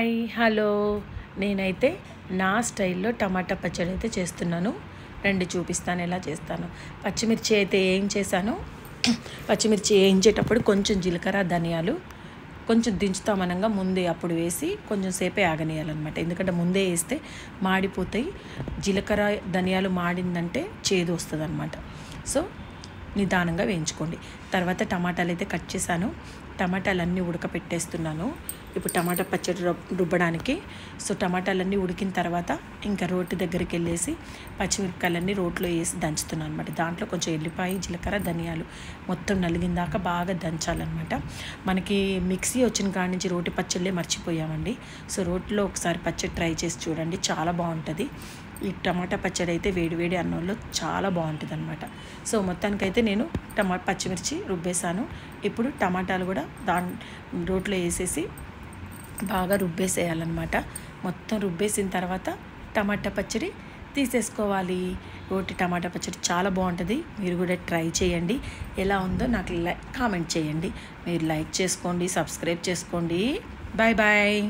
Hi hello నేనైతే నా స్టైల్లో టమాటా పచ్చడి అయితే చేస్తున్నాను. రండి చూపిస్తాను ఎలా చేస్తాను. పచ్చిమిర్చి అయితే ఏం చేశాను, పచ్చిమిర్చి వేయించేటప్పుడు కొంచెం జీలకర్ర ధనియాలు కొంచెం దించుతామనగా ముందే అప్పుడు వేసి కొంచెం సేపే ఆగనేయాలన్నమాట. ఎందుకంటే ముందే వేస్తే మాడిపోతాయి. జీలకర్ర ధనియాలు మాడిందంటే చేదు వస్తుంది అనమాట. సో నిదానంగా వేయించుకోండి. తర్వాత టమాటాలు అయితే కట్ చేశాను. టమాటాలన్నీ ఉడకపెట్టేస్తున్నాను ఇప్పుడు టమాటా పచ్చడి రుబ్బడానికి. సో టమాటాలన్నీ ఉడికిన తర్వాత ఇంకా రోటి దగ్గరికి వెళ్ళేసి పచ్చిమిరపకాయలన్నీ రోట్లో వేసి దంచుతున్నాను అనమాట. దాంట్లో కొంచెం ఎల్లిపాయ జీలకర్ర ధనియాలు మొత్తం నలిగిన దాకా బాగా దంచాలన్నమాట. మనకి మిక్సీ వచ్చిన కాడి నుంచి రోటి పచ్చళ్ళే మర్చిపోయామండి. సో రోట్లో ఒకసారి పచ్చడి ట్రై చేసి చూడండి, చాలా బాగుంటుంది. ఈ టమాటా పచ్చడి అయితే వేడివేడి అన్నంలో చాలా బాగుంటుంది అనమాట. సో మొత్తానికైతే నేను పచ్చిమిర్చి రుబ్బేశాను. ఇప్పుడు టమాటాలు కూడా రోట్లో వేసేసి బాగా రుబ్బేసేయాలన్నమాట. మొత్తం రుబ్బేసిన తర్వాత టమాటా పచ్చడి తీసేసుకోవాలి. రోటి టమాటా పచ్చడి చాలా బాగుంటుంది. మీరు కూడా ట్రై చేయండి. ఎలా ఉందో నాకు కామెంట్ చేయండి. మీరు లైక్ చేసుకోండి, సబ్స్క్రైబ్ చేసుకోండి. Bye bye.